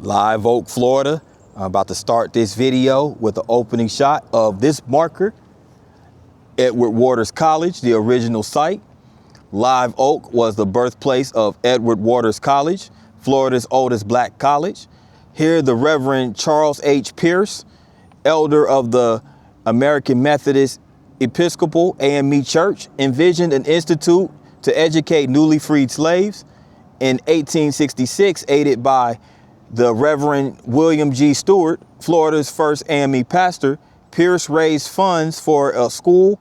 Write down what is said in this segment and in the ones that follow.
Live Oak, Florida. I'm about to start this video with the opening shot of this marker. Edward Waters College, the original site. Live Oak was the birthplace of Edward Waters College, Florida's oldest black college. Here, the Reverend Charles H. Pierce, elder of the American Methodist Episcopal AME Church, envisioned an institute to educate newly freed slaves. In 1866, aided by the Reverend William G. Stewart, Florida's first AME pastor, Pierce raised funds for a school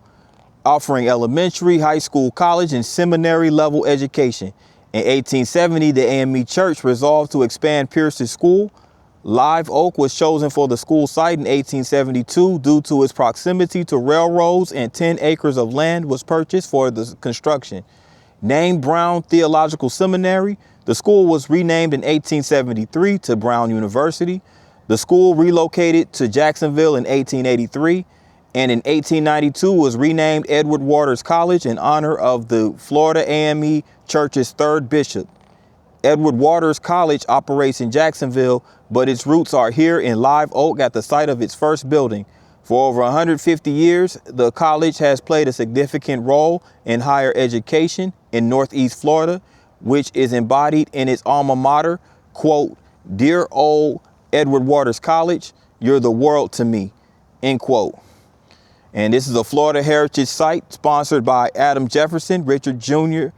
offering elementary, high school, college, and seminary level education. In 1870, the AME Church resolved to expand Pierce's school. Live Oak was chosen for the school site in 1872 due to its proximity to railroads, and 10 acres of land was purchased for the construction. Named Brown Theological Seminary, the school was renamed in 1873 to Brown University. The school relocated to Jacksonville in 1883, and in 1892 was renamed Edward Waters College in honor of the Florida AME Church's third bishop. Edward Waters College operates in Jacksonville, but its roots are here in Live Oak at the site of its first building. For over 150 years, the college has played a significant role in higher education in Northeast Florida, which is embodied in its alma mater, quote, "Dear old Edward Waters College, you're the world to me," end quote. And this is a Florida Heritage Site sponsored by Adam Jefferson, Richard Jr.,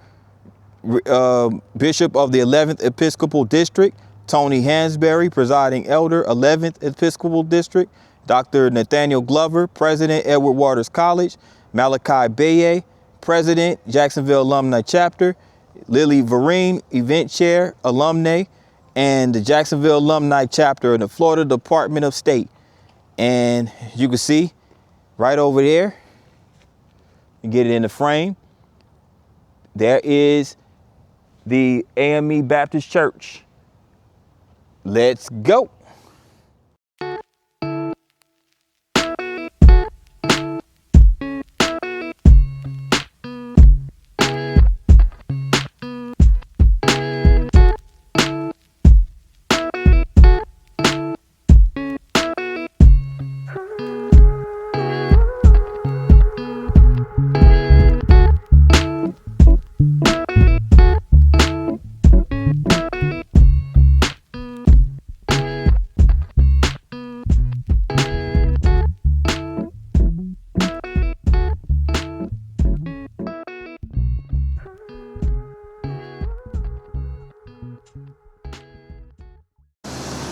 Bishop of the 11th Episcopal District, Tony Hansberry, presiding elder, 11th Episcopal District, Dr. Nathaniel Glover, President, Edward Waters College, Malachi Beye, President, Jacksonville Alumni Chapter, Lily Vereen, Event Chair, Alumni, and the Jacksonville Alumni Chapter in the Florida Department of State. And you can see right over there, you get it in the frame, there is the AME Baptist Church. Let's go.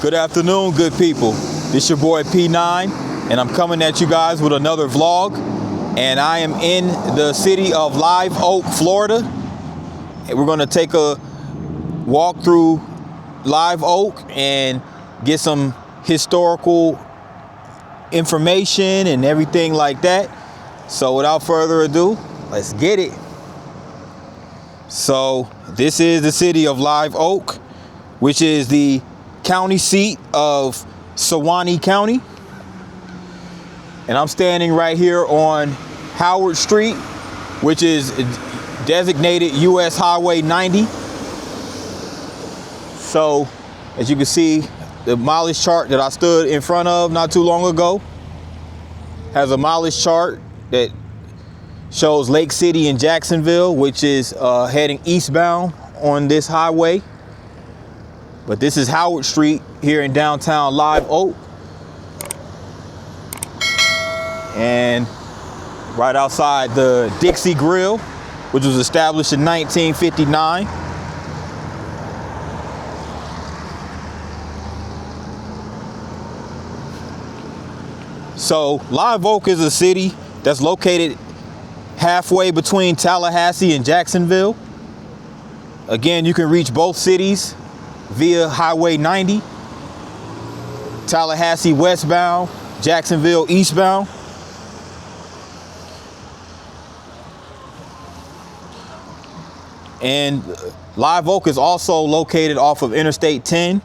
Good afternoon, good people. This your boy P9, and I'm coming at you guys with another vlog. And I am in the city of Live Oak, Florida. And we're gonna take a walk through Live Oak and get some historical information and everything like that. So without further ado, let's get it. So this is the city of Live Oak, which is the county seat of Suwannee County. And I'm standing right here on Howard Street, which is designated US Highway 90. So as you can see, the mileage chart that I stood in front of not too long ago has a mileage chart that shows Lake City and Jacksonville, which is heading eastbound on this highway. But this is Howard Street here in downtown Live Oak. And right outside the Dixie Grill, which was established in 1959. So Live Oak is a city that's located halfway between Tallahassee and Jacksonville. Again, you can reach both cities via Highway 90, Tallahassee westbound, Jacksonville eastbound. And Live Oak is also located off of Interstate 10.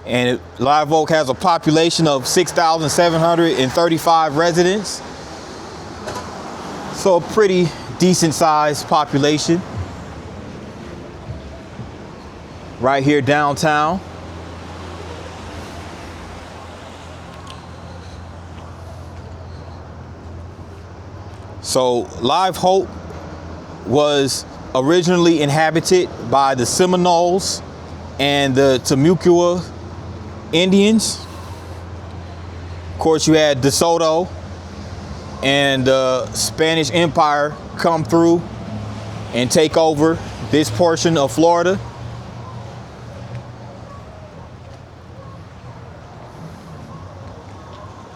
And Live Oak has a population of 6,735 residents. So a pretty decent sized population. right here downtown. So Live Oak was originally inhabited by the Seminoles and the Timucua Indians. Of course, you had De Soto and the Spanish Empire come through and take over this portion of Florida.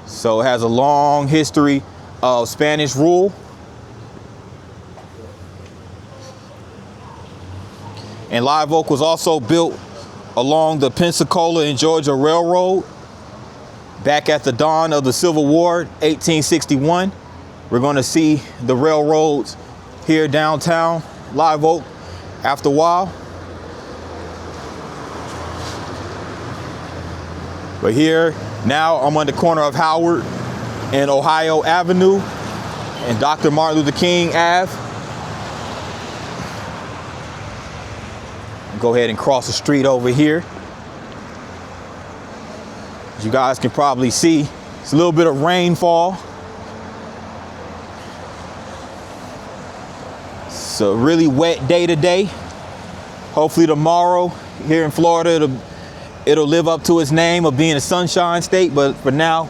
So it has a long history of Spanish rule. And Live Oak was also built along the Pensacola and Georgia Railroad back at the dawn of the Civil War, 1861. We're going to see the railroads here downtown Live Oak after a while. But here, now I'm on the corner of Howard and Ohio Avenue and Dr. Martin Luther King Ave. Go ahead and cross the street over here. As you guys can probably see, it's a little bit of rainfall. It's a really wet day today. Hopefully tomorrow here in Florida, it'll live up to its name of being a sunshine state, but for now,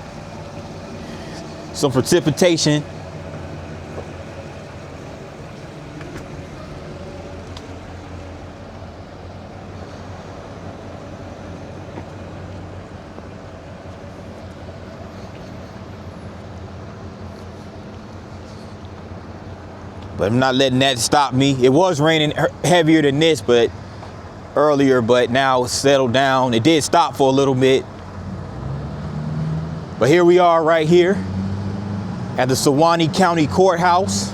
some precipitation. But I'm not letting that stop me. It was raining heavier than this, but earlier, but now it's settled down. It did stop for a little bit. But here we are right here at the Suwannee County Courthouse.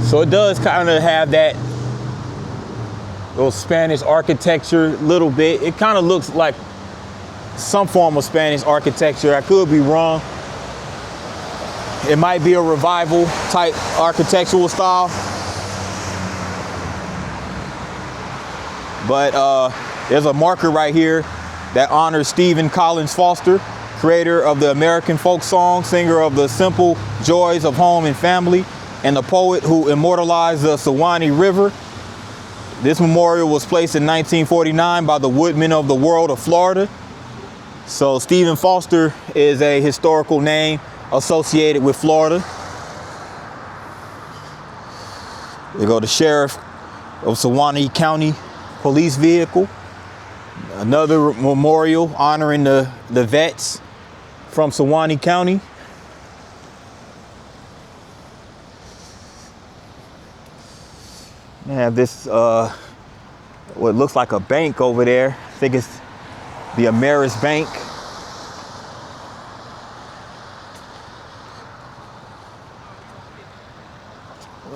So it does kind of have that little Spanish architecture a little bit. It kind of looks like some form of Spanish architecture. I could be wrong. It might be a revival type architectural style. But there's a marker right here that honors Stephen Collins Foster, creator of the American folk song, singer of the simple joys of home and family, and the poet who immortalized the Suwannee River. This memorial was placed in 1949 by the Woodmen of the World of Florida. So Stephen Foster is a historical name associated with Florida. We go to Sheriff of Suwannee County police vehicle. Another memorial honoring the vets from Suwannee County. I have this, what looks like a bank over there. I think it's the Ameris Bank.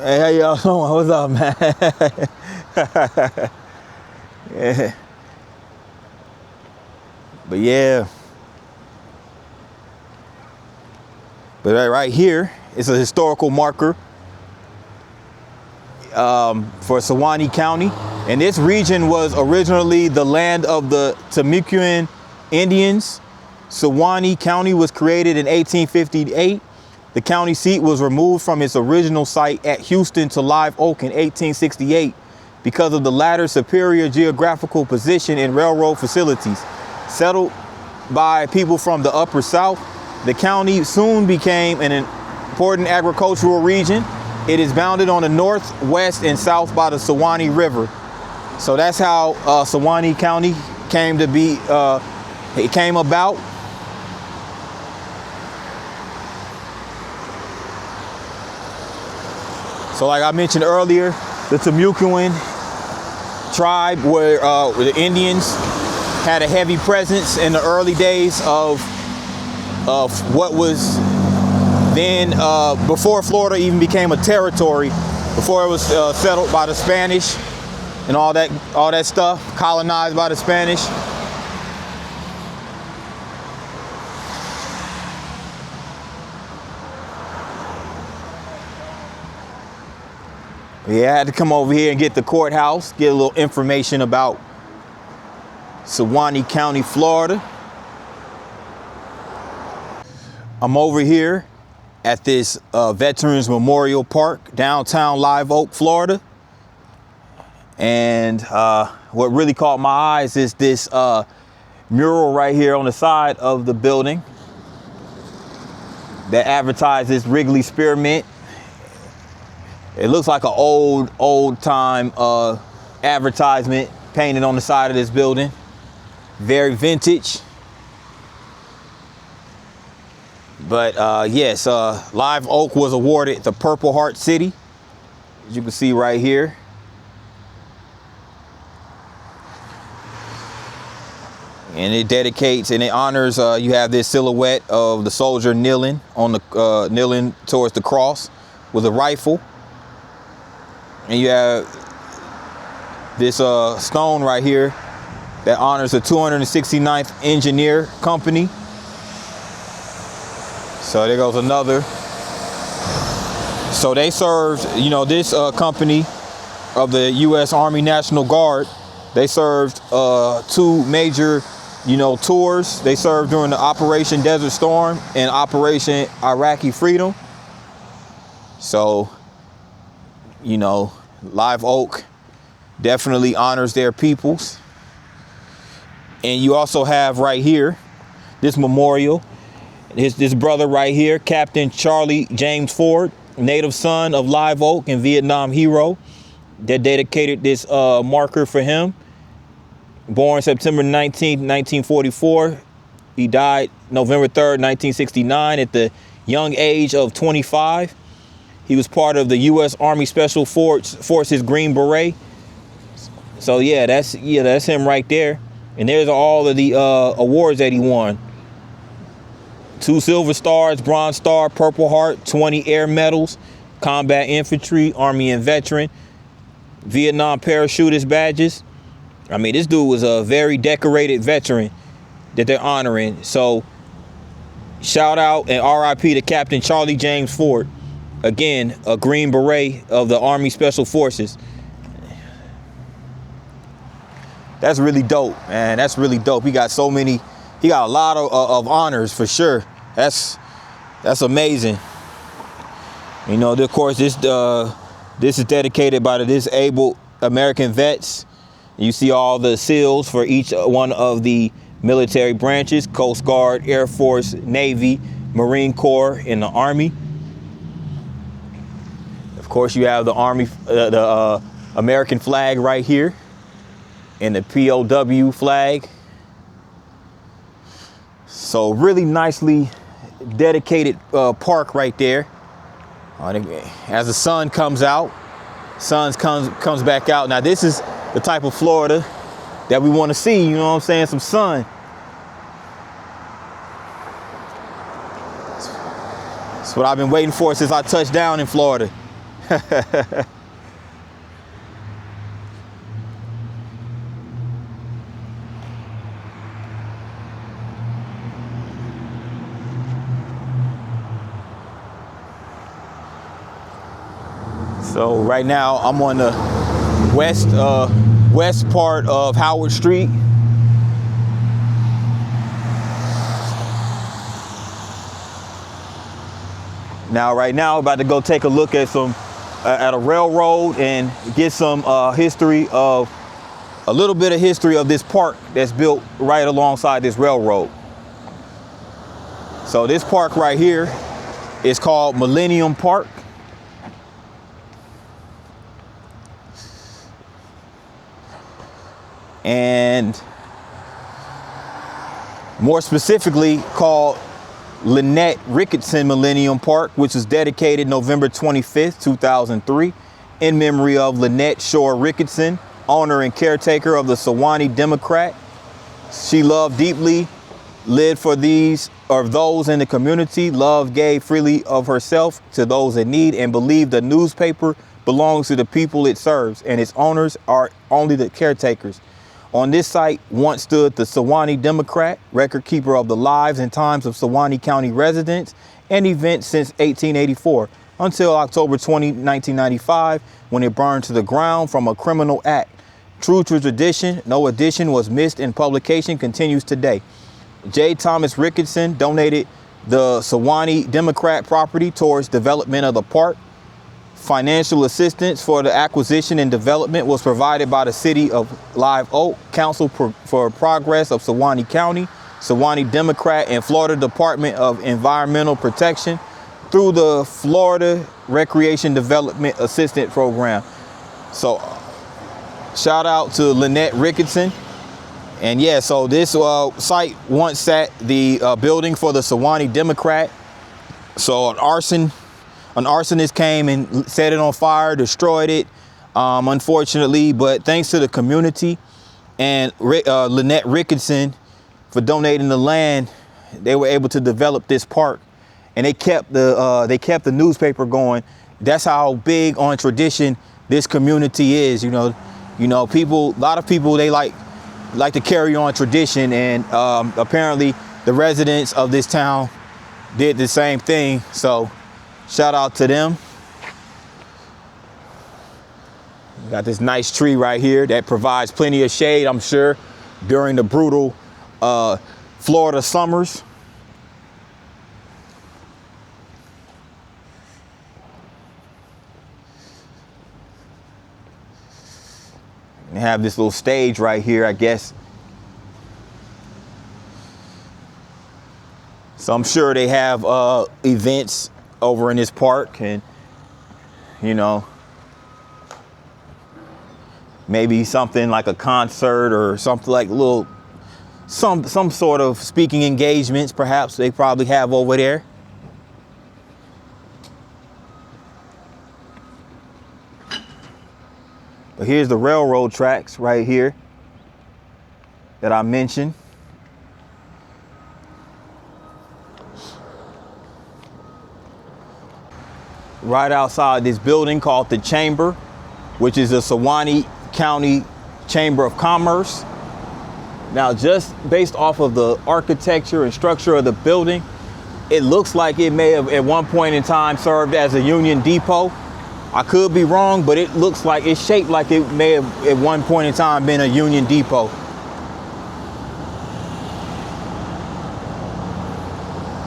Hey, how y'all doing? What's up, man? Yeah. But yeah. But right here, it's a historical marker for Suwannee County. And this region was originally the land of the Timucuan Indians. Suwannee County was created in 1858. The county seat was removed from its original site at Houston to Live Oak in 1868 because of the latter's superior geographical position and railroad facilities. Settled by people from the Upper South, the county soon became an important agricultural region. It is bounded on the north, west, and south by the Suwannee River. So that's how Suwannee County came to be, it came about. So like I mentioned earlier, the Timucuan tribe where the Indians had a heavy presence in the early days of what was then, before Florida even became a territory, before it was settled by the Spanish and all that stuff, colonized by the Spanish. Yeah, I had to come over here and get the courthouse, get a little information about Suwannee County, Florida. I'm over here at this Veterans Memorial Park, downtown Live Oak, Florida. And what really caught my eyes is this mural right here on the side of the building that advertises Wrigley Spearmint. It looks like an old time advertisement painted on the side of this building. Very vintage. But yes, Live Oak was awarded the Purple Heart City, as you can see right here. And it dedicates and it honors, you have this silhouette of the soldier kneeling on the kneeling towards the cross with a rifle. And you have this stone right here that honors the 269th Engineer Company. So there goes another. So they served, you know, this company of the U.S. Army National Guard, they served two major, you know, tours. They served during the Operation Desert Storm and Operation Iraqi Freedom. So, you know, Live Oak definitely honors their peoples. And you also have right here this memorial. This brother right here, Captain Charlie James Ford, native son of Live Oak and Vietnam hero, that dedicated this marker for him. Born September 19th, 1944. He died November 3rd, 1969 at the young age of 25. He was part of the U.S. Army Special Forces Green Beret. So yeah, that's him right there. And there's all of the awards that he won. 2 Silver Stars, Bronze Star, Purple Heart, 20 Air Medals, Combat Infantry, Army and Veteran, Vietnam Parachutist badges. I mean, this dude was a very decorated veteran that they're honoring. So shout out and RIP to Captain Charlie James Ford. Again, a Green Beret of the Army Special Forces. That's really dope, man. That's really dope. He got so many, he got a lot of honors for sure. That's amazing. You know, of course, this is dedicated by the disabled American vets. You see all the seals for each one of the military branches: Coast Guard, Air Force, Navy, Marine Corps, and the Army. Of course, you have the Army, the American flag right here, and the POW flag. So really nicely dedicated park right there. As the sun comes out, comes back out. Now this is the type of Florida that we want to see, you know what I'm saying? Some sun. That's what I've been waiting for since I touched down in Florida. So right now I'm on the west part of Howard Street. Right now, about to go take a look at at a railroad and get some history of a little bit of history of this park that's built right alongside this railroad. So this park right here is called Millennium Park. And more specifically called Lynette Ricketson Millennium Park, which was dedicated November 25th, 2003, in memory of Lynette Shore Ricketson, owner and caretaker of the Suwannee Democrat. She loved deeply, lived for those in the community, loved, gave freely of herself to those in need, and believed the newspaper belongs to the people it serves, and its owners are only the caretakers. On this site once stood the Suwannee Democrat, record keeper of the lives and times of Suwannee County residents and events since 1884. until October 20, 1995, when it burned to the ground from a criminal act. True to tradition, no edition was missed and publication continues today. J. Thomas Ricketson donated the Suwannee Democrat property towards development of the park. Financial assistance for the acquisition and development was provided by the City of Live Oak, Council for Progress of Suwannee County, Suwannee Democrat, and Florida Department of Environmental Protection through the Florida Recreation Development Assistance Program. So shout out to Lynette Ricketson. And yeah, so this site once sat the building for the Suwannee Democrat. So an arsonist came and set it on fire, destroyed it, unfortunately. But thanks to the community and Lynette Ricketson for donating the land, they were able to develop this park, and they kept the newspaper going. That's how big on tradition this community is. You know, a lot of people, they like to carry on tradition, and apparently the residents of this town did the same thing. So shout out to them. We got this nice tree right here that provides plenty of shade, I'm sure, during the brutal Florida summers. They have this little stage right here, I guess. So I'm sure they have events over in this park, and maybe something like a concert or something like some sort of speaking engagements, perhaps they probably have over there. But here's the railroad tracks right here that I mentioned. Right outside this building called the Chamber, which is the Suwannee County Chamber of Commerce. Now, just based off of the architecture and structure of the building, it looks like it may have at one point in time served as a Union Depot. I could be wrong, but it looks like it's shaped like it may have at one point in time been a Union Depot.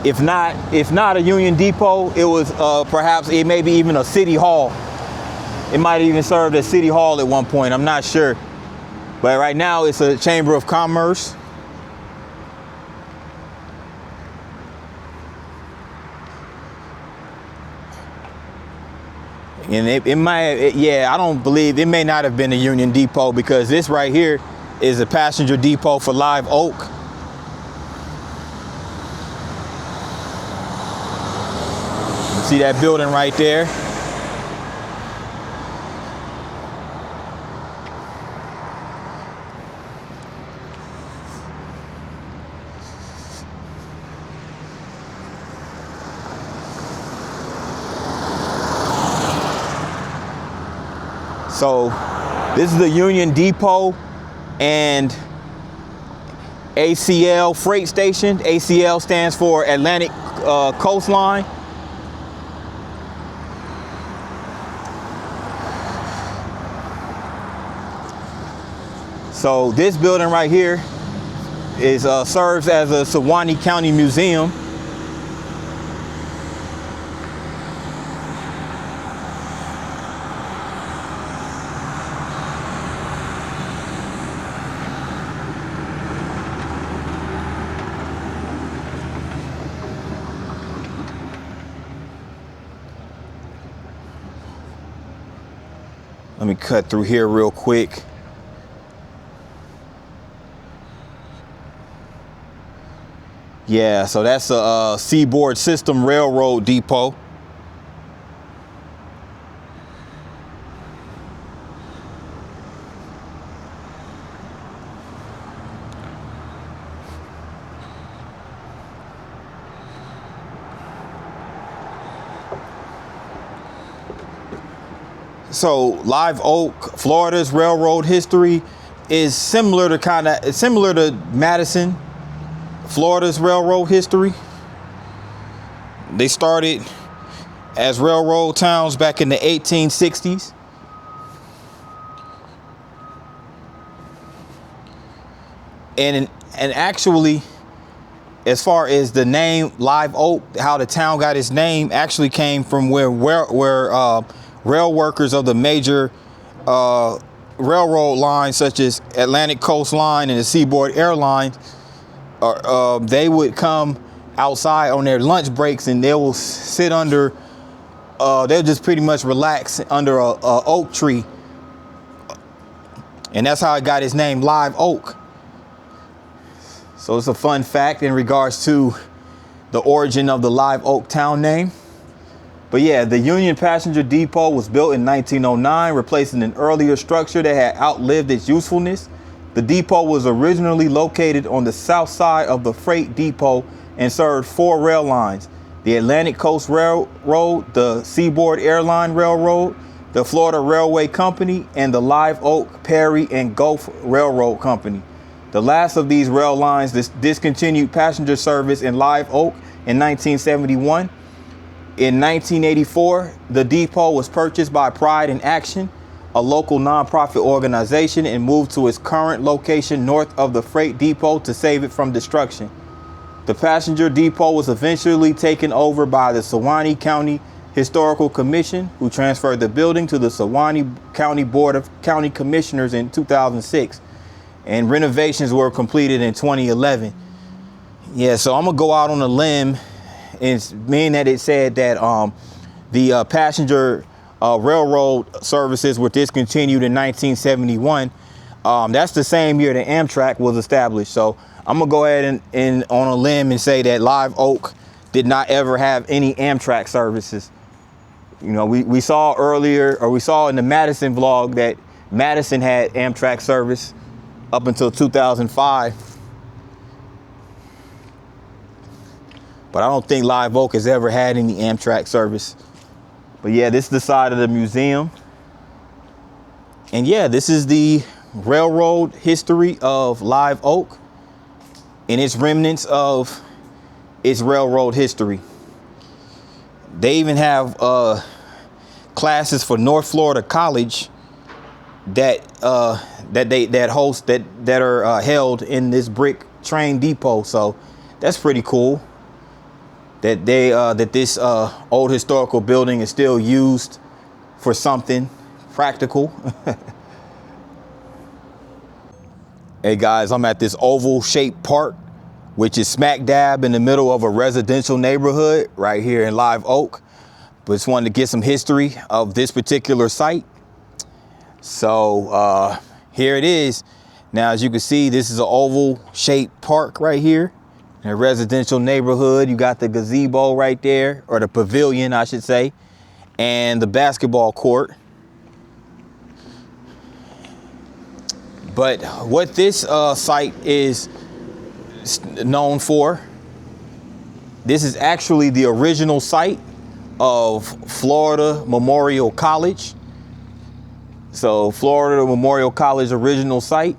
If not a Union Depot, it was perhaps it may be even a city hall. It might have even served as city hall at one point. I'm not sure. But right now it's a Chamber of Commerce. And it might, yeah, I don't believe, it may not have been a Union Depot, because this right here is a passenger depot for Live Oak. See that building right there? So this is the Union Depot and ACL freight station. ACL stands for Atlantic Coastline. So this building right here is serves as a Suwannee County Museum. Let me cut through here real quick. Yeah, so that's a Seaboard System Railroad Depot. So Live Oak, Florida's railroad history is similar to Madison, Florida's railroad history. They started as railroad towns back in the 1860s. And actually, as far as the name Live Oak, how the town got its name actually came from where rail workers of the major railroad lines such as Atlantic Coast Line and the Seaboard Airlines, they would come outside on their lunch breaks and they will sit under, they'll just pretty much relax under a oak tree. And that's how it got its name, Live Oak. So it's a fun fact in regards to the origin of the Live Oak town name. But yeah, the Union Passenger Depot was built in 1909, replacing an earlier structure that had outlived its usefulness. The depot was originally located on the south side of the freight depot and served 4 rail lines: the Atlantic Coast Railroad, the Seaboard Airline Railroad, the Florida Railway Company, and the Live Oak, Perry, and Gulf Railroad Company. The last of these rail lines discontinued passenger service in Live Oak in 1971. In 1984, the depot was purchased by Pride in Action, a local nonprofit organization, and moved to its current location north of the freight depot to save it from destruction. The passenger depot was eventually taken over by the Suwannee County Historical Commission, who transferred the building to the Suwannee County Board of County Commissioners in 2006. And renovations were completed in 2011. Yeah, so I'm gonna go out on a limb, and meaning that it said that the passenger railroad services were discontinued in 1971. That's the same year the Amtrak was established. So I'm gonna go ahead and on a limb and say that Live Oak did not ever have any Amtrak services. You know, we saw earlier, or we saw in the Madison vlog, that Madison had Amtrak service up until 2005. But I don't think Live Oak has ever had any Amtrak service. But yeah, this is the side of the museum. And yeah, this is the railroad history of Live Oak and its remnants of its railroad history. They even have classes for North Florida College that are held in this brick train depot. So that's pretty cool that this old historical building is still used for something practical. Hey guys, I'm at this oval shaped park, which is smack dab in the middle of a residential neighborhood right here in Live Oak. But just wanted to get some history of this particular site. So here it is. Now, as you can see, this is an oval shaped park right here in a residential neighborhood. You got the gazebo right there, or the pavilion, I should say, and the basketball court. But what this site is known for, this is actually the original site of Florida Memorial College. So Florida Memorial College original site.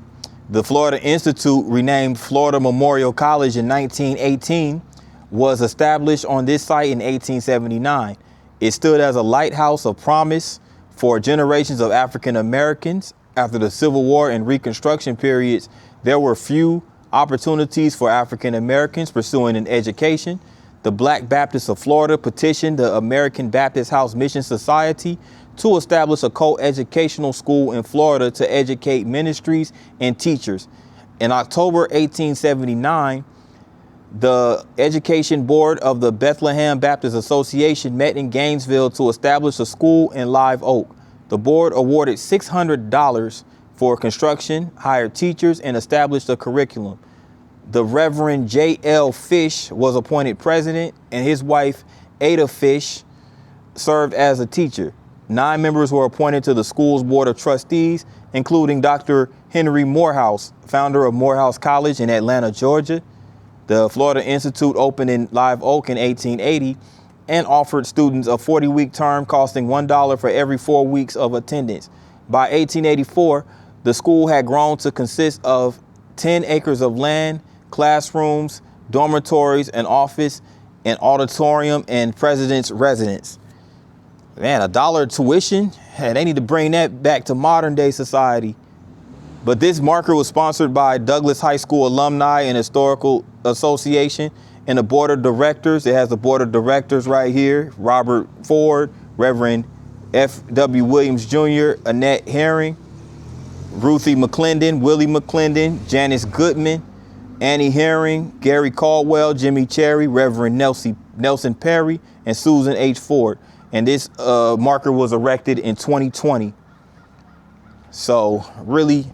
The Florida Institute, renamed Florida Memorial College in 1918, was established on this site in 1879. It stood as a lighthouse of promise for generations of African Americans. After the Civil War and Reconstruction periods, there were few opportunities for African Americans pursuing an education. The Black Baptists of Florida petitioned the American Baptist House Mission Society to establish a co-educational school in Florida to educate ministries and teachers. In October 1879, the Education Board of the Bethlehem Baptist Association met in Gainesville to establish a school in Live Oak. The board awarded $600 for construction, hired teachers, and established a curriculum. The Reverend J.L. Fish was appointed president, and his wife, Ada Fish, served as a teacher. 9 members were appointed to the school's board of trustees, including Dr. Henry Morehouse, founder of Morehouse College in Atlanta, Georgia. The Florida Institute opened in Live Oak in 1880 and offered students a 40-week term costing $1 for every 4 weeks of attendance. By 1884, the school had grown to consist of 10 acres of land, classrooms, dormitories, an office, an auditorium, and president's residence. Man, $1 tuition? Hey, they need to bring that back to modern day society. But this marker was sponsored by Douglas High School Alumni and Historical Association and the board of directors. It has the board of directors right here. Robert Ford, Reverend F.W. Williams Jr., Annette Herring, Ruthie McClendon, Willie McClendon, Janice Goodman, Annie Herring, Gary Caldwell, Jimmy Cherry, Reverend Nelson Perry, and Susan H. Ford. And this marker was erected in 2020. So really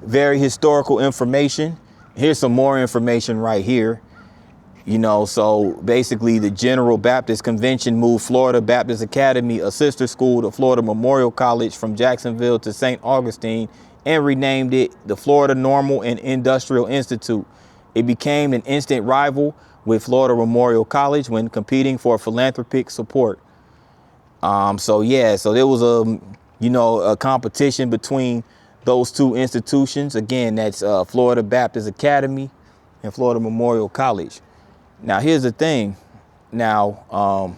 very historical information. Here's some more information right here. You know, so basically the General Baptist Convention moved Florida Baptist Academy, a sister school to Florida Memorial College, from Jacksonville to St. Augustine, and renamed it the Florida Normal and Industrial Institute. It became an instant rival with Florida Memorial College when competing for philanthropic support. So there was a competition between those two institutions. Again, that's Florida Baptist Academy and Florida Memorial College. Now, here's the thing. Now,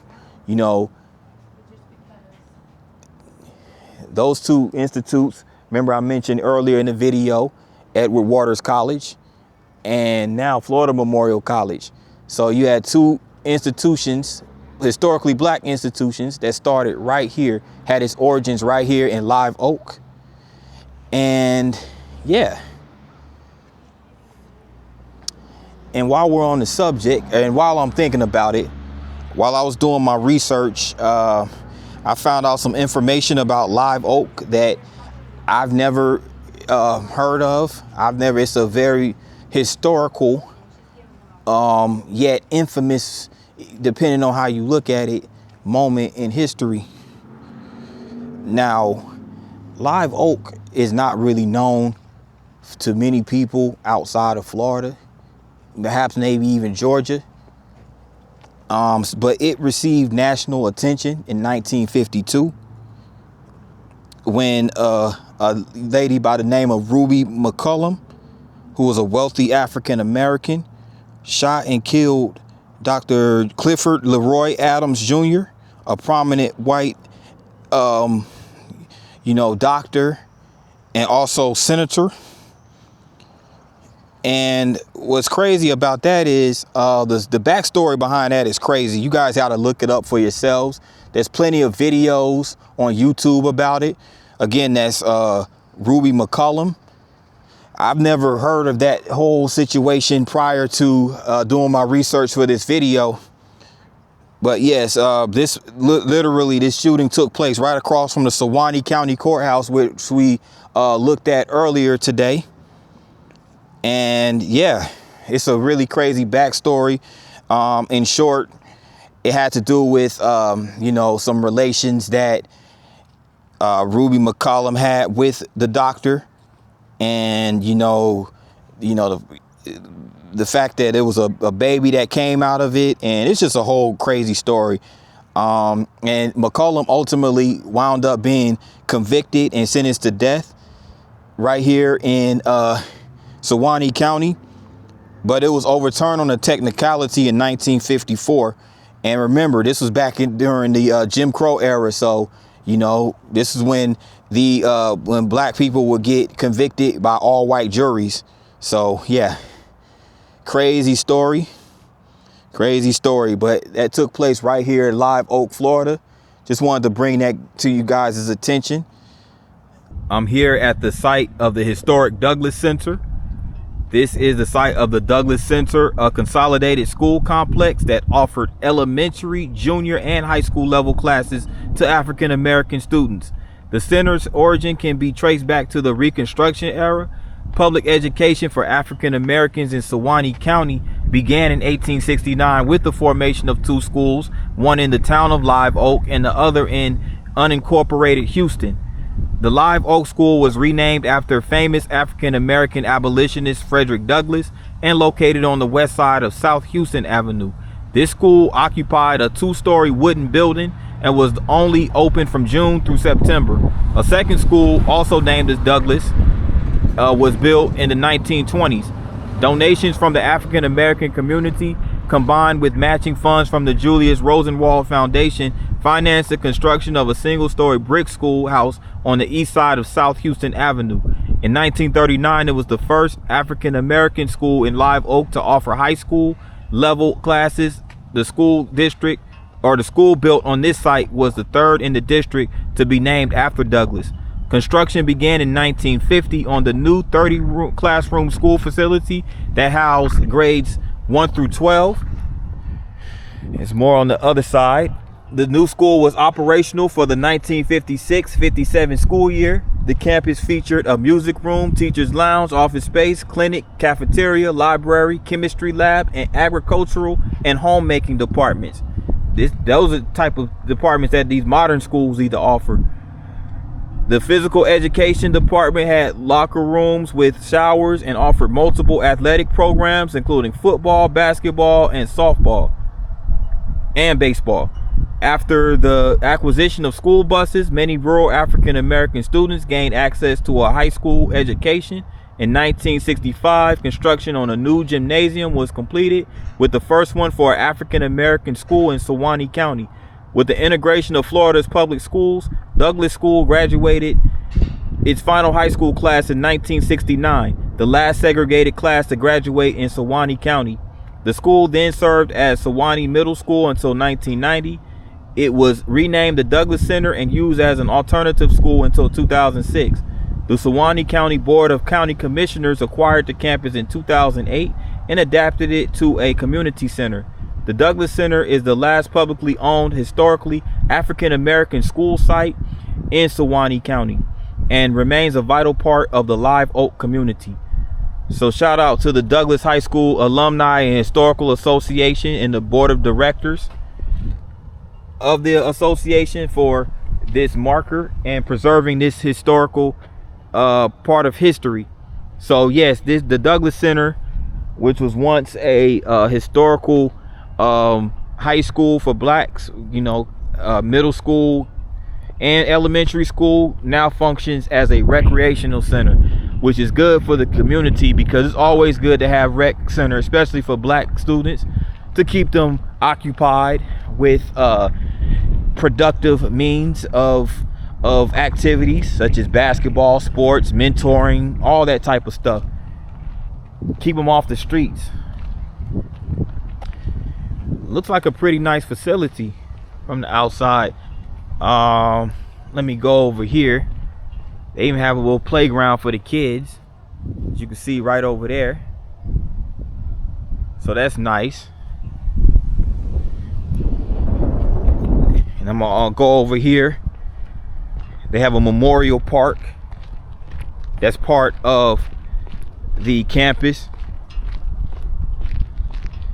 those two institutes, remember I mentioned earlier in the video, Edward Waters College and now Florida Memorial College. So you had two institutions, historically black institutions, that started right here, had its origins right here in Live Oak. And yeah. And while we're on the subject, and while I'm thinking about it, while I was doing my research, I found out some information about Live Oak that I've never heard of. It's a very historical, yet infamous, depending on how you look at it, moment in history. Now, Live Oak is not really known to many people outside of Florida, perhaps maybe even Georgia. But it received national attention in 1952 when a lady by the name of Ruby McCullum, who was a wealthy African American, shot and killed Dr. Clifford Leroy Adams Jr., a prominent white, doctor and also senator. And what's crazy about that is the backstory behind that is crazy. You guys got to look it up for yourselves. There's plenty of videos on YouTube about it. Again, that's Ruby McCullum. I've never heard of that whole situation prior to doing my research for this video. But yes, this shooting took place right across from the Suwannee County Courthouse, which we looked at earlier today. And yeah, it's a really crazy backstory. In short, it had to do with, some relations that Ruby McCullum had with the doctor. And, the fact that it was a baby that came out of it. And it's just a whole crazy story. And McCullum ultimately wound up being convicted and sentenced to death right here in Suwannee County, but it was overturned on a technicality in 1954. And remember, this was back during the Jim Crow era. So, this is when when black people would get convicted by all white juries. So yeah, crazy story, but that took place right here in Live Oak, Florida. Just wanted to bring that to you guys' attention. I'm here at the site of the historic Douglas Center. This is the site of the Douglas Center, a consolidated school complex that offered elementary, junior, and high school level classes to African American students. The center's origin can be traced back to the Reconstruction era. Public education for African Americans in Suwannee County began in 1869 with the formation of two schools, one in the town of Live Oak and the other in unincorporated Houston. The Live Oak School was renamed after famous African-American abolitionist Frederick Douglass and located on the west side of South Houston Avenue. This school occupied a two-story wooden building and was only open from June through September. A second school, also named as Douglass, was built in the 1920s. Donations from the African-American community combined with matching funds from the Julius Rosenwald Foundation financed the construction of a single-story brick schoolhouse on the east side of South Houston Avenue. In 1939, it was the first African-American school in Live Oak to offer high school level classes. The school built on this site was the third in the district to be named after Douglas. Construction began in 1950 on the new 30-classroom school facility that housed grades 1 through 12. It's more on the other side. The new school was operational for the 1956-57 school year. The campus featured a music room, teacher's lounge, office space, clinic, cafeteria, library, chemistry lab, and agricultural and homemaking departments. Those are the type of departments that these modern schools either offer. The physical education department had locker rooms with showers and offered multiple athletic programs, including football, basketball, and softball, and baseball. After the acquisition of school buses, many rural African American students gained access to a high school education. In 1965, construction on a new gymnasium was completed, with the first one for an African American school in Suwannee County. With the integration of Florida's public schools, Douglas School graduated its final high school class in 1969, the last segregated class to graduate in Suwannee County. The school then served as Suwannee Middle School until 1990. It was renamed the Douglas Center and used as an alternative school until 2006. The Suwannee County Board of County Commissioners acquired the campus in 2008 and adapted it to a community center. The Douglas Center is the last publicly owned, historically African American school site in Suwannee County and remains a vital part of the Live Oak community. So shout out to the Douglas High School Alumni and Historical Association and the Board of Directors of the association for this marker and preserving this historical part of history. So yes, the Douglas Center, which was once a historical high school for blacks, middle school and elementary school, now functions as a recreational center, which is good for the community because it's always good to have rec center, especially for black students, to keep them occupied with productive means of activities such as basketball, sports, mentoring, all that type of stuff. Keep them off the streets. Looks like a pretty nice facility from the outside. Let me go over here. They even have a little playground for the kids, as you can see right over there. So that's nice. And I'm gonna go over here. They have a memorial park that's part of the campus.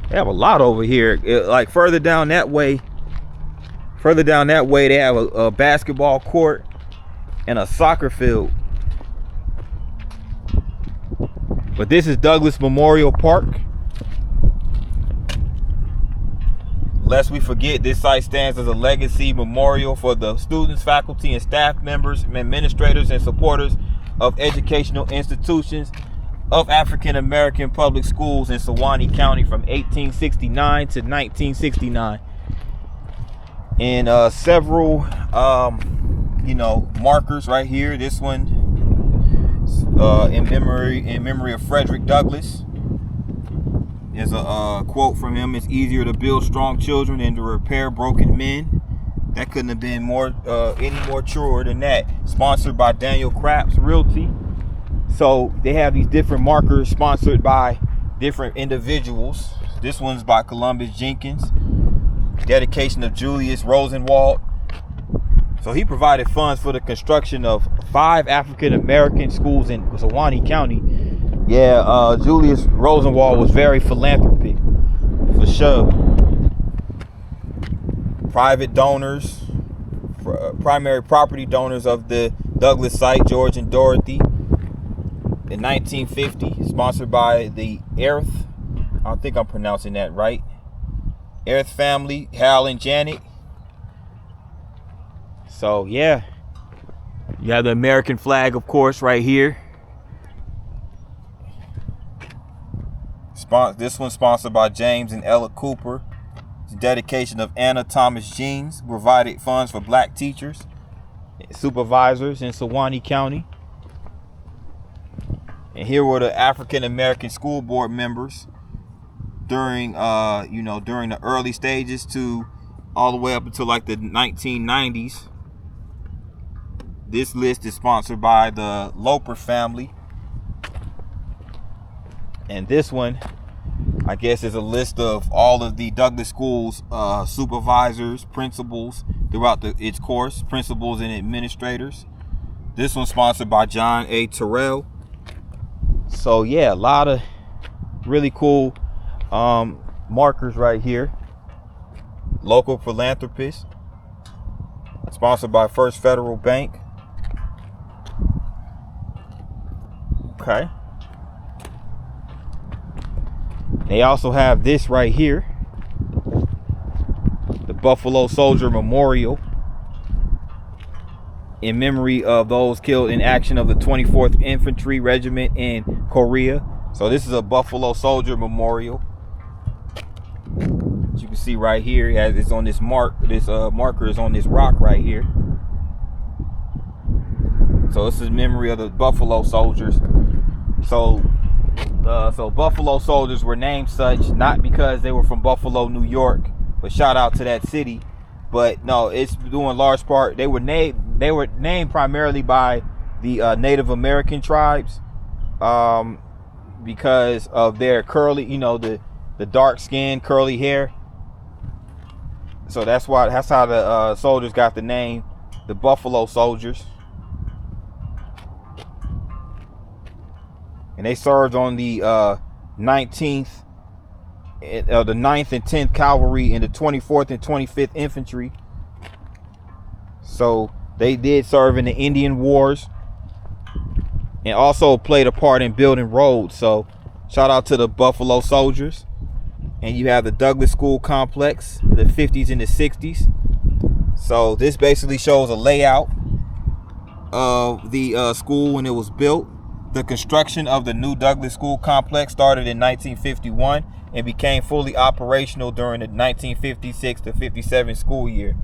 They have a lot over here. Like further down that way, they have a basketball court and a soccer field. But this is Douglas Memorial Park. Lest we forget, this site stands as a legacy memorial for the students, faculty, and staff members, administrators, and supporters of educational institutions of African American public schools in Suwannee County from 1869 to 1969. And several markers right here. This one in memory of Frederick Douglass. There's a quote from him: "It's easier to build strong children than to repair broken men." That couldn't have been any more truer than that. Sponsored by Daniel Craps Realty. So they have these different markers sponsored by different individuals. This one's by Columbus Jenkins. Dedication of Julius Rosenwald. So he provided funds for the construction of 5 African American schools in Suwannee County. Yeah, Julius Rosenwald was very philanthropic, for sure. Private donors, primary property donors of the Douglas site, George and Dorothy. In 1950, sponsored by the Earth, I think I'm pronouncing that right, Earth family, Hal and Janet. So yeah, you have the American flag, of course, right here. This one's sponsored by James and Ella Cooper. The dedication of Anna Thomas Jeans provided funds for black teachers, supervisors in Suwannee County. And here were the African American school board members during during the early stages to all the way up until like the 1990s. This list is sponsored by the Loper family. And this one, I guess, is a list of all of the Douglas Schools supervisors, principals throughout its course, principals and administrators. This one's sponsored by John A. Terrell. So yeah, a lot of really cool markers right here. Local philanthropist, sponsored by First Federal Bank. Okay. They also have this right here, the Buffalo Soldier Memorial, in memory of those killed in action of the 24th Infantry Regiment in Korea. So this is a Buffalo Soldier Memorial. As you can see right here, it's on this marker is on this rock right here. So this is memory of the Buffalo Soldiers. So Buffalo Soldiers were named such not because they were from Buffalo, New York, but shout out to that city. But no, it's due in large part they were named primarily by the Native American tribes because of their curly, the dark skin, curly hair. So that's how the soldiers got the name, the Buffalo Soldiers. And they served on the 9th and 10th Cavalry and the 24th and 25th Infantry. So they did serve in the Indian Wars and also played a part in building roads. So shout out to the Buffalo Soldiers. And you have the Douglas School Complex, the 50s and the 60s. So this basically shows a layout of the school when it was built. The construction of the new Douglas School Complex started in 1951 and became fully operational during the 1956 to 57 school year.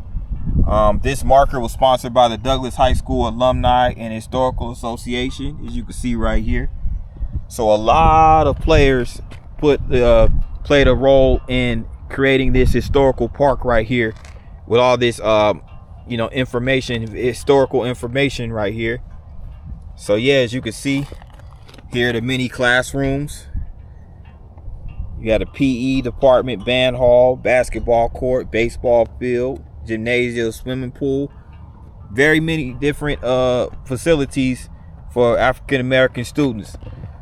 This marker was sponsored by the Douglas High School Alumni and Historical Association, as you can see right here. So a lot of players played a role in creating this historical park right here with all this historical information right here. So yeah, as you can see, here are the many classrooms. You got a PE department, band hall, basketball court, baseball field, gymnasium, swimming pool. Very many different facilities for African American students.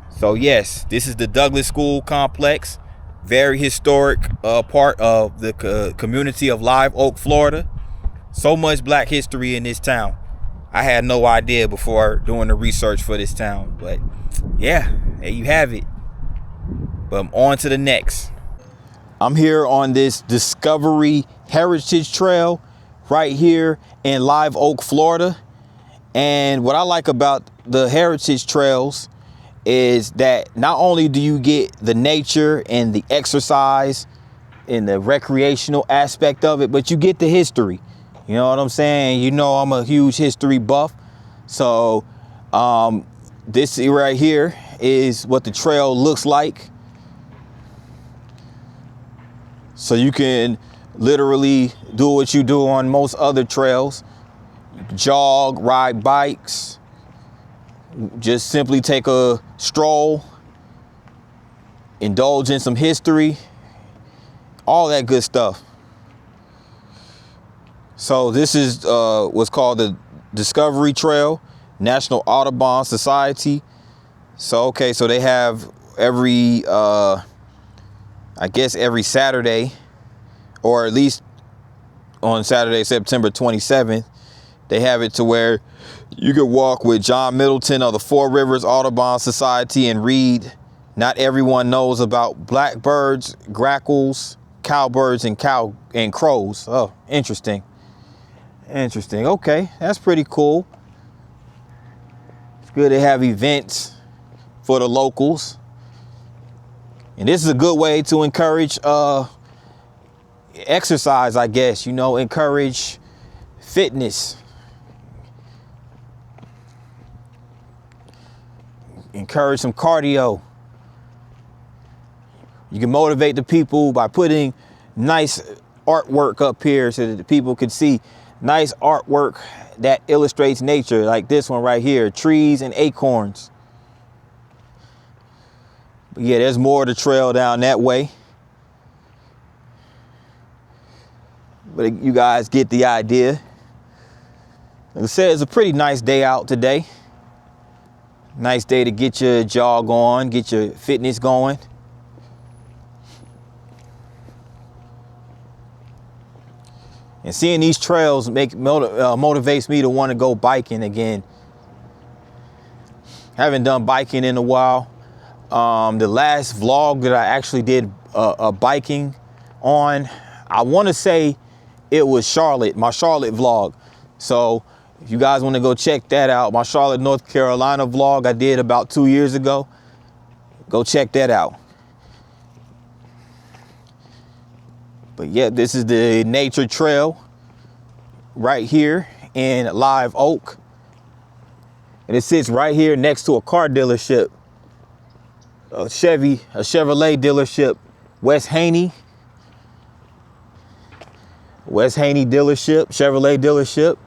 So yes, this is the Douglas School Complex. Very historic part of the community of Live Oak, Florida. So much black history in this town. I had no idea before doing the research for this town, but yeah, there you have it. But I'm on to the next. I'm here on this Discovery Heritage Trail right here in Live Oak, Florida. And what I like about the heritage trails is that not only do you get the nature and the exercise and the recreational aspect of it, but you get the history. You know what I'm saying? I'm a huge history buff. So this right here is what the trail looks like. So you can literally do what you do on most other trails. Jog, ride bikes, just simply take a stroll, indulge in some history, all that good stuff. So this is what's called the Discovery Trail, National Audubon Society. So they have every Saturday, or at least on Saturday, September 27th, they have it to where you could walk with John Middleton of the Four Rivers Audubon Society and read Not Everyone Knows About Blackbirds, Grackles, Cowbirds, and Crows. Oh, interesting. Okay, that's pretty cool. It's good to have events for the locals. And this is a good way to encourage exercise, I guess, you know, encourage fitness. Encourage some cardio. You can motivate the people by putting nice artwork up here so that the people can see nice artwork that illustrates nature, like this one right here, trees and acorns. But yeah, there's more of the trail down that way. But you guys get the idea. Like I said, it's a pretty nice day out today. Nice day to get your jog on, get your fitness going. And seeing these trails motivates me to want to go biking again. Haven't done biking in a while. The last vlog that I actually did biking on, I want to say it was Charlotte, my Charlotte vlog. So if you guys want to go check that out, my Charlotte, North Carolina vlog I did about 2 years ago, go check that out. But yeah, this is the nature trail right here in Live Oak. And it sits right here next to a car dealership, a Chevrolet dealership, West Haney dealership, Chevrolet dealership.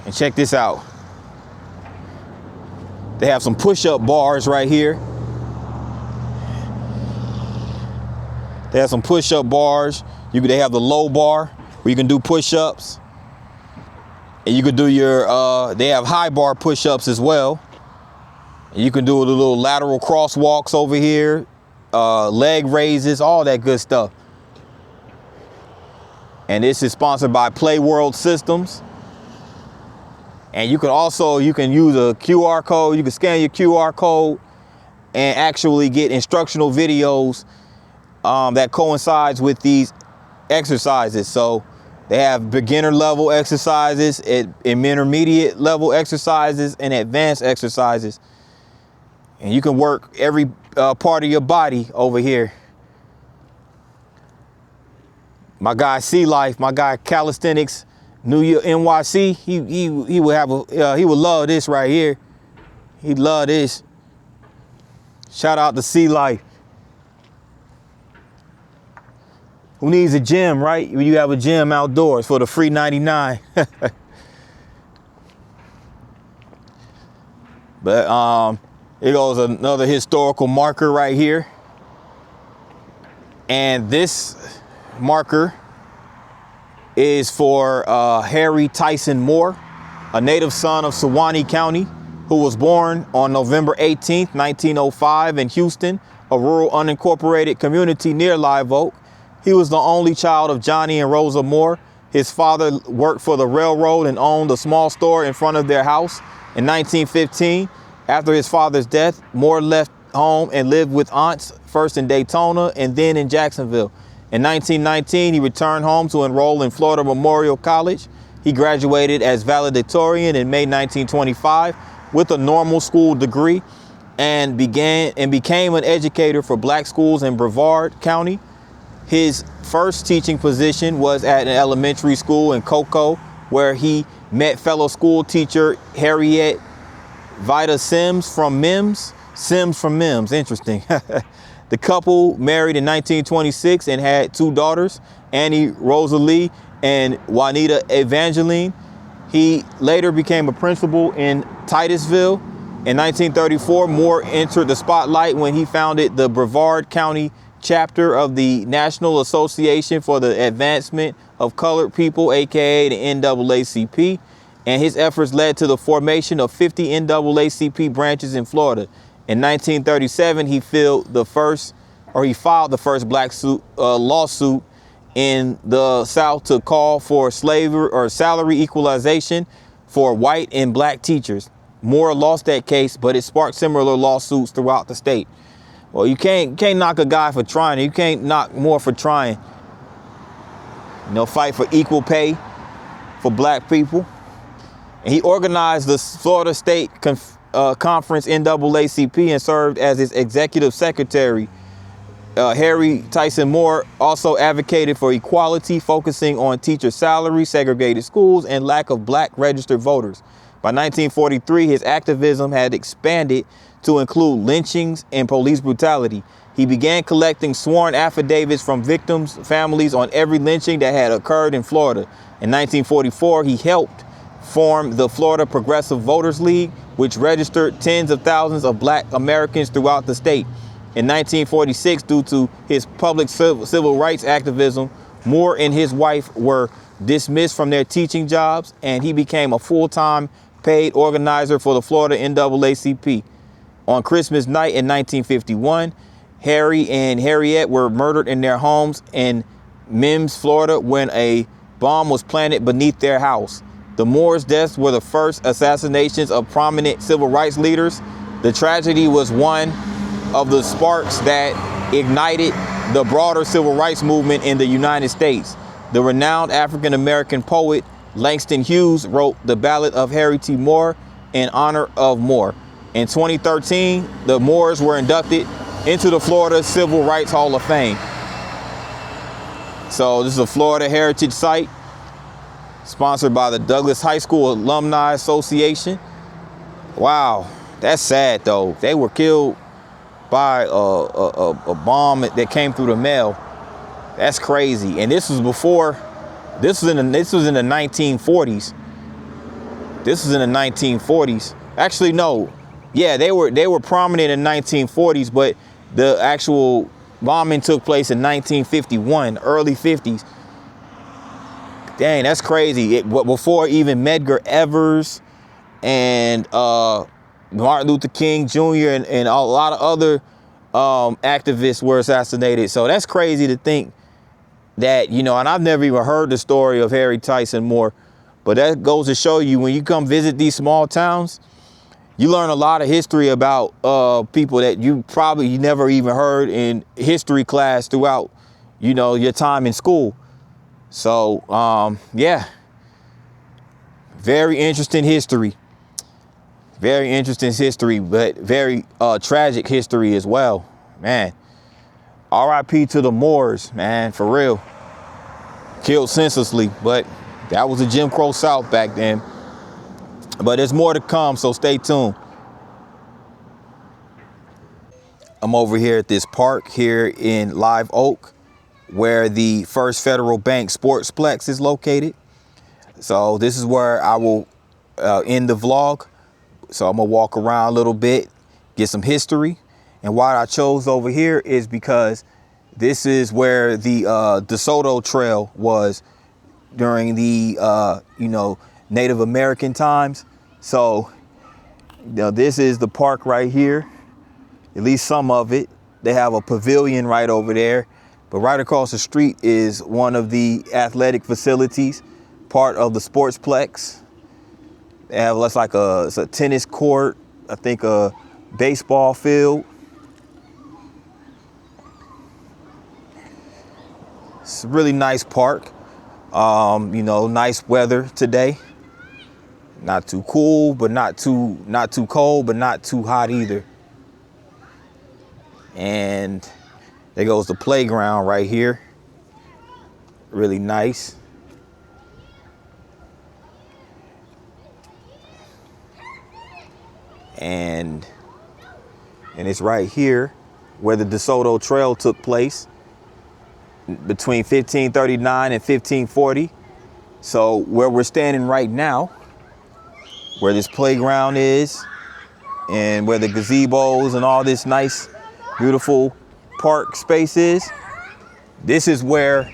And check this out. They have some push-up bars right here. They have some push-up bars. They have the low bar where you can do push-ups. And you can do your, they have high bar push-ups as well. And you can do the little lateral crosswalks over here, leg raises, all that good stuff. And this is sponsored by Play World Systems. And you can use a QR code. You can scan your QR code and actually get instructional videos that coincides with these exercises. So they have beginner level exercises, intermediate level exercises, and advanced exercises. And you can work every part of your body over here. My guy Sea Life, my guy Calisthenics, New York NYC, he would love this right here. He'd love this. Shout out to Sea Life. Who needs a gym, right? When you have a gym outdoors for the free 99. But here goes another historical marker right here. And this marker is for Harry Tyson Moore, a native son of Suwannee County, who was born on November 18th, 1905 in Houston, a rural unincorporated community near Live Oak. He was the only child of Johnny and Rosa Moore. His father worked for the railroad and owned a small store in front of their house. In 1915, after his father's death, Moore left home and lived with aunts, first in Daytona and then in Jacksonville. In 1919, he returned home to enroll in Florida Memorial College. He graduated as valedictorian in May 1925 with a normal school degree and became an educator for black schools in Brevard County. His first teaching position was at an elementary school in Cocoa, where he met fellow school teacher Harriet Vida Sims from Mims. Interesting. The couple married in 1926 and had 2 daughters, Annie Rosalie and Juanita Evangeline. He later became a principal in Titusville. In 1934, Moore entered the spotlight when he founded the Brevard County chapter of the National Association for the Advancement of Colored People, aka the NAACP, and his efforts led to the formation of 50 NAACP branches in Florida. In 1937, he filed the first black lawsuit in the South to call for slavery or salary equalization for white and black teachers. Moore lost that case, but it sparked similar lawsuits throughout the state. Well, you can't knock a guy for trying. You can't knock Moore for trying. Fight for equal pay for black people. And he organized the Florida State Conference NAACP and served as its executive secretary. Harry Tyson Moore also advocated for equality, focusing on teacher salaries, segregated schools, and lack of black registered voters. By 1943, his activism had expanded to include lynchings and police brutality. He began collecting sworn affidavits from victims' families on every lynching that had occurred in Florida. In 1944, he helped form the Florida Progressive Voters League, which registered tens of thousands of black Americans throughout the state. In 1946, due to his public civil rights activism, Moore and his wife were dismissed from their teaching jobs, and he became a full-time paid organizer for the Florida NAACP. On Christmas night in 1951, Harry and Harriet were murdered in their homes in Mims, Florida, when a bomb was planted beneath their house. The Moores' deaths were the first assassinations of prominent civil rights leaders. The tragedy was one of the sparks that ignited the broader civil rights movement in the United States. The renowned African-American poet Langston Hughes wrote the Ballad of Harry T. Moore in honor of Moore. In 2013, the Moores were inducted into the Florida Civil Rights Hall of Fame. So this is a Florida heritage site sponsored by the Douglas High School Alumni Association. Wow, that's sad though. They were killed by a bomb that came through the mail. That's crazy. And this was before, this was in the 1940s. This was in the 1940s. Actually, no. Yeah, they were prominent in the 1940s, but the actual bombing took place in 1951, early 50s. Dang, that's crazy. Before even Medgar Evers and Martin Luther King Jr. and a lot of other activists were assassinated. So that's crazy to think that, you know, and I've never even heard the story of Harry Tyson Moore, but that goes to show you when you come visit these small towns, you learn a lot of history about people that you never even heard in history class throughout, you know, your time in school. So, yeah, very interesting history. Very interesting history, but very tragic history as well, man. R.I.P. to the Moors, man, for real. Killed senselessly, but that was a Jim Crow South back then. But there's more to come, so stay tuned. I'm over here at this park here in Live Oak, where the First Federal Bank Sportsplex is located. So this is where I will end the vlog. So I'm gonna walk around a little bit, get some history. And why I chose over here is because this is where the De Soto Trail was during the, you know, Native American times. So, you know, this is the park right here, at least some of it. They have a pavilion right over there, but right across the street is one of the athletic facilities, part of the Sportsplex. They have it's a tennis court, I think a baseball field. It's a really nice park. You know, nice weather today. Not too cool, but not too cold, but not too hot either. And there goes the playground right here. Really nice. And it's right here where the De Soto Trail took place between 1539 and 1540. So where we're standing right now, where this playground is and where the gazebos and all this nice, beautiful park space is, this is where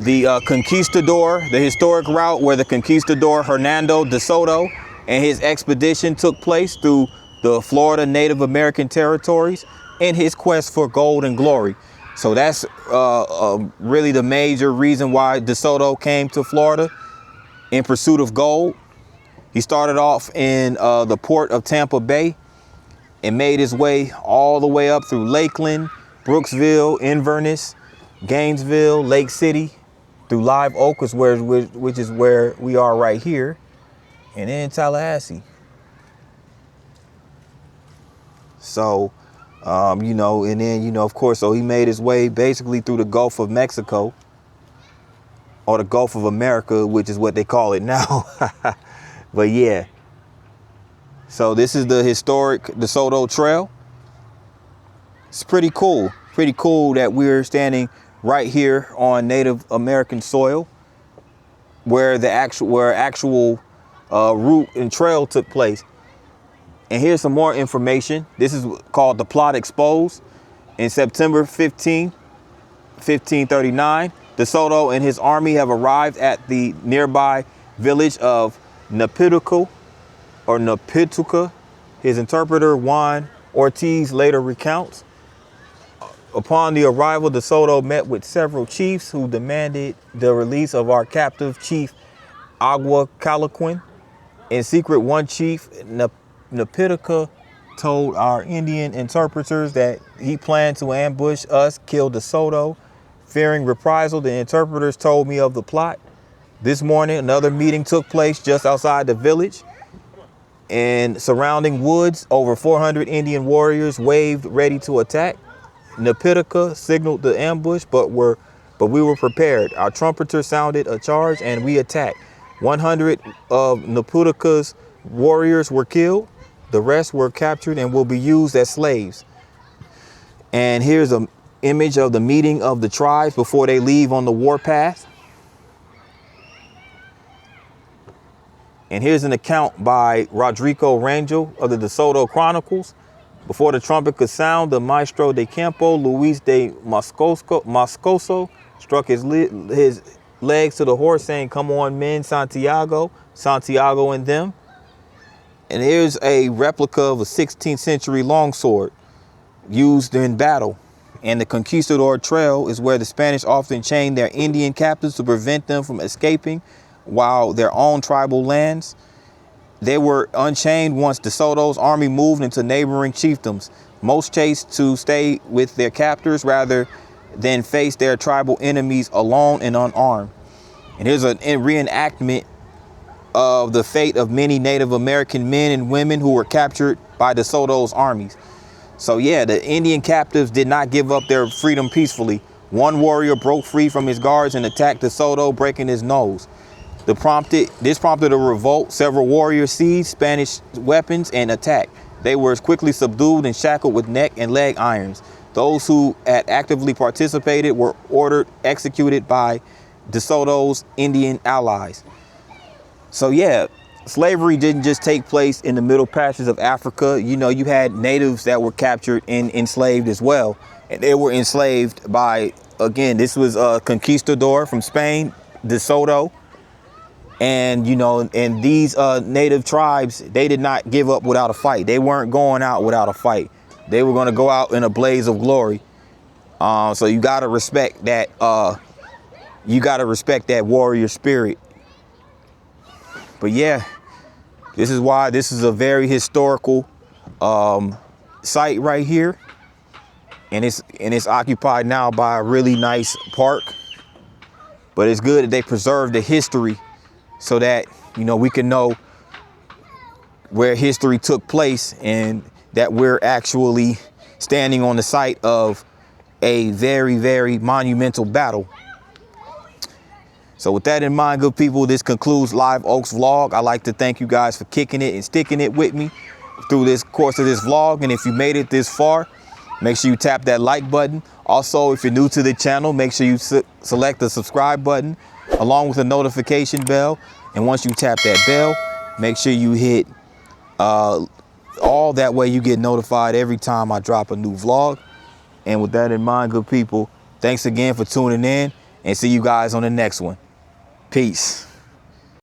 the conquistador, the historic route where the conquistador Hernando de Soto and his expedition took place through the Florida Native American territories in his quest for gold and glory. So that's really the major reason why De Soto came to Florida in pursuit of gold. He started off in the port of Tampa Bay and made his way all the way up through Lakeland, Brooksville, Inverness, Gainesville, Lake City, through Live Oak, which is where we are right here, and then Tallahassee. So, you know, and then, you know, of course, so he made his way basically through the Gulf of Mexico, or the Gulf of America, which is what they call it now. But yeah, so this is the historic De Soto Trail. It's pretty cool that we're standing right here on Native American soil, where the actual route and trail took place. And here's some more information. This is called the Plot Exposed. In September 15, 1539, De Soto and his army have arrived at the nearby village of Napituca. His interpreter, Juan Ortiz, later recounts. Upon the arrival, De Soto met with several chiefs who demanded the release of our captive chief, Agua Caliquin. In secret, one chief, Napituca, told our Indian interpreters that he planned to ambush us, kill De Soto. Fearing reprisal, the interpreters told me of the plot. This morning, another meeting took place just outside the village. In surrounding woods, over 400 Indian warriors waved ready to attack. Napituca signaled the ambush, but we were prepared. Our trumpeter sounded a charge and we attacked. 100 of Napituca's warriors were killed. The rest were captured and will be used as slaves. And here's an image of the meeting of the tribes before they leave on the warpath. And here's an account by Rodrigo Rangel of the De Soto Chronicles. Before the trumpet could sound, the Maestro de Campo, Luis de Moscoso, struck his legs to the horse, saying, "Come on, men, Santiago and them." And here's a replica of a 16th century longsword used in battle. And the Conquistador Trail is where the Spanish often chained their Indian captives to prevent them from escaping while their own tribal lands. They were unchained once De Soto's army moved into neighboring chiefdoms. Most chose to stay with their captors rather than face their tribal enemies alone and unarmed. And here's a reenactment of the fate of many Native American men and women who were captured by De Soto's armies. So yeah, the Indian captives did not give up their freedom peacefully. One warrior broke free from his guards and attacked De Soto, breaking his nose. This prompted a revolt. Several warriors seized Spanish weapons and attacked. They were quickly subdued and shackled with neck and leg irons. Those who had actively participated were ordered executed by De Soto's Indian allies. So yeah, slavery didn't just take place in the middle passages of Africa. You know, you had natives that were captured and enslaved as well. And they were enslaved by, again, this was a conquistador from Spain, De Soto. And, you know, and these native tribes, they did not give up without a fight. They weren't going out without a fight. They were going to go out in a blaze of glory. So you got to respect that. You got to respect that warrior spirit. But yeah, this is why this is a very historical site right here. And it's occupied now by a really nice park. But it's good that they preserve the history so that, you know, we can know where history took place and that we're actually standing on the site of a very, very monumental battle. So with that in mind, good people, this concludes Live Oaks vlog. I'd like to thank you guys for kicking it and sticking it with me through this course of this vlog. And if you made it this far, make sure you tap that like button. Also, if you're new to the channel, make sure you select the subscribe button along with the notification bell. And once you tap that bell, make sure you hit all, that way you get notified every time I drop a new vlog. And with that in mind, good people, thanks again for tuning in and see you guys on the next one. Peace.